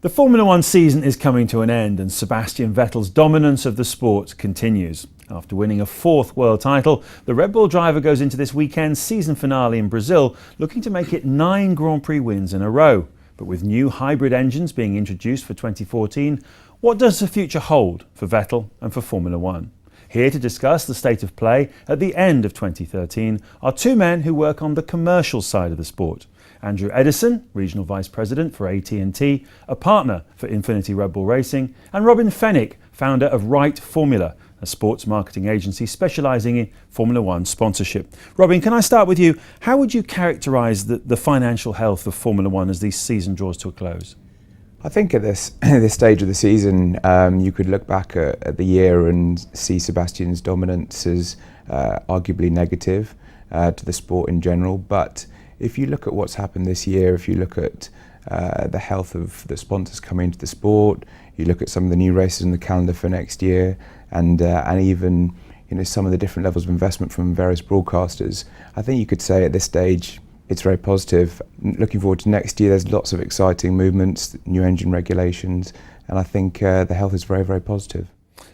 The Formula One season is coming to an end and Sebastian Vettel's dominance of the sport continues. After winning a fourth world title, the Red Bull driver goes into this weekend's season finale in Brazil looking to make it 9 Grand Prix wins in a row. But with new hybrid engines being introduced for 2014, what does the future hold for Vettel and for Formula One? Here to discuss the state of play at the end of 2013 are two men who work on the commercial side of the sport. Andrew Edison, Regional Vice President for AT&T, a partner for Infinity Red Bull Racing, and Robin Fenwick, founder of Right Formula, a sports marketing agency specialising in Formula One sponsorship. Robin, can I start with you? How would you characterise the financial health of Formula One as the season draws to a close? I think at this stage of the season, you could look back at the year and see Sebastian's dominance as arguably negative to the sport in general. But if you look at what's happened this year, if you look at the health of the sponsors coming into the sport, you look at some of the new races in the calendar for next year, and even some of the different levels of investment from various broadcasters, I think you could say at this stage it's very positive. Looking forward to next year, there's lots of exciting movements, new engine regulations, and I think the health is very, very positive.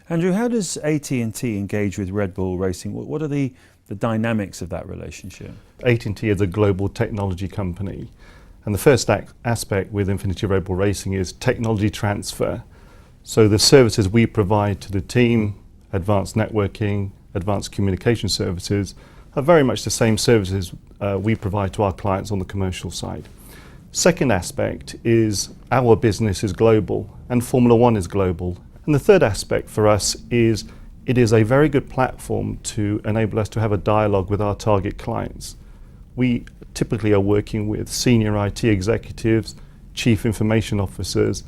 Andrew, how does AT&T engage with Red Bull Racing? What are the dynamics of that relationship? AT&T is a global technology company, and the first aspect with Infinity Red Bull Racing is technology transfer. So the services we provide to the team, advanced networking, advanced communication services, are very much the same services we provide to our clients on the commercial side. Second aspect is our business is global and Formula One is global. And the third aspect for us is it is a very good platform to enable us to have a dialogue with our target clients. We typically are working with senior IT executives, chief information officers,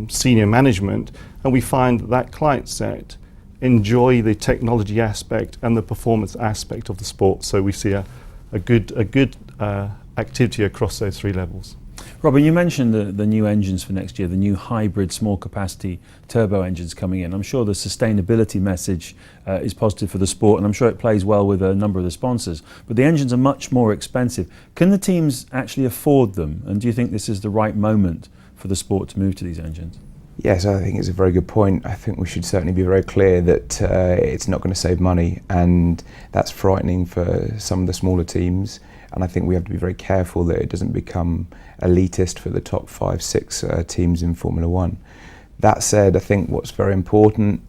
senior management, and we find that client set enjoy the technology aspect and the performance aspect of the sport. So we see a good activity across those three levels. Robin, you mentioned the new engines for next year, the new hybrid small capacity turbo engines coming in. I'm sure the sustainability message is positive for the sport, and I'm sure it plays well with a number of the sponsors. But the engines are much more expensive. Can the teams actually afford them? And do you think this is the right moment for the sport to move to these engines? Yes, I think it's a very good point. I think we should certainly be very clear that it's not going to save money, and that's frightening for some of the smaller teams. And I think we have to be very careful that it doesn't become elitist for the top 5, 6 teams in Formula One. That said, I think what's very important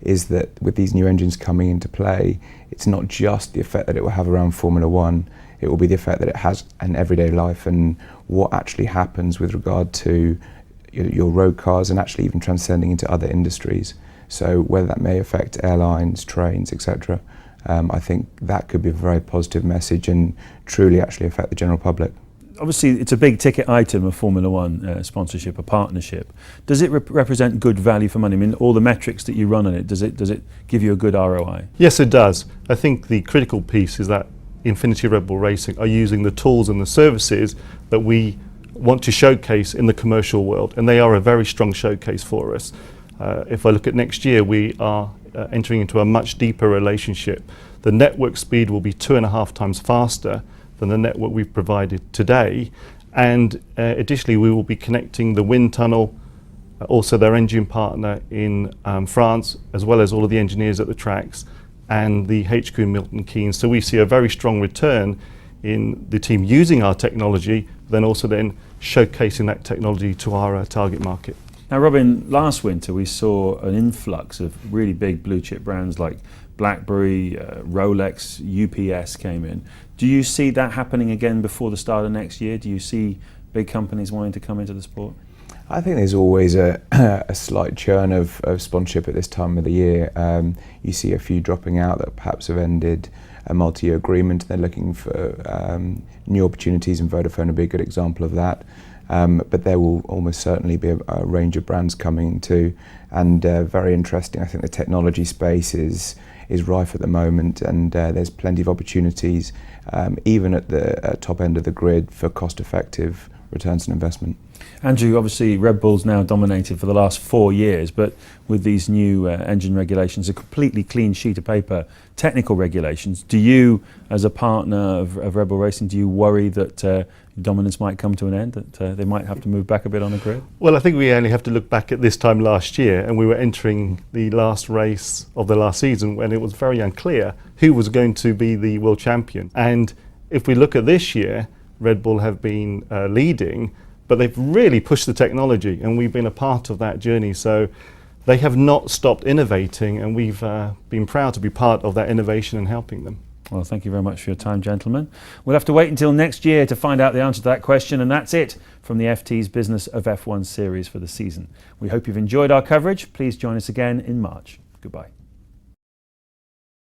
is that with these new engines coming into play, it's not just the effect that it will have around Formula One, it will be the effect that it has in everyday life and what actually happens with regard to your road cars and actually even transcending into other industries. So whether that may affect airlines, trains, etc., I think that could be a very positive message and truly actually affect the general public. Obviously, it's a big ticket item of Formula One sponsorship, a partnership. Does it represent good value for money? I mean, all the metrics that you run on it, does it give you a good ROI? Yes, it does. I think the critical piece is that Infinity Red Bull Racing are using the tools and the services that we want to showcase in the commercial world, and they are a very strong showcase for us. If I look at next year, we are entering into a much deeper relationship. The network speed will be 2.5 times faster than the network we've provided today, and additionally we will be connecting the wind tunnel, also their engine partner in France, as well as all of the engineers at the tracks and the HQ in Milton Keynes. So we see a very strong return in the team using our technology, then also then showcasing that technology to our target market. Now, Robin, last winter we saw an influx of really big blue chip brands like BlackBerry, Rolex, UPS came in. Do you see that happening again before the start of next year? Do you see big companies wanting to come into the sport? I think there's always a slight churn of sponsorship at this time of the year. You see a few dropping out that perhaps have ended a multi-year agreement and they're looking for new opportunities, and Vodafone would be a good example of that. But there will almost certainly be a range of brands coming too, and very interesting. I think the technology space is rife at the moment, and there's plenty of opportunities, even at the top end of the grid, for cost-effective returns on investment. Andrew, obviously Red Bull's now dominated for the last 4 years, but with these new engine regulations, a completely clean sheet of paper, technical regulations, do you, as a partner of Red Bull Racing, do you worry that dominance might come to an end, that they might have to move back a bit on the grid? Well, I think we only have to look back at this time last year, and we were entering the last race of the last season when it was very unclear who was going to be the world champion. And if we look at this year, Red Bull have been leading, but they've really pushed the technology, and we've been a part of that journey. So they have not stopped innovating, and we've been proud to be part of that innovation and helping them. Well, thank you very much for your time, gentlemen. We'll have to wait until next year to find out the answer to that question, and that's it from the FT's Business of F1 series for the season. We hope you've enjoyed our coverage. Please join us again in March. Goodbye.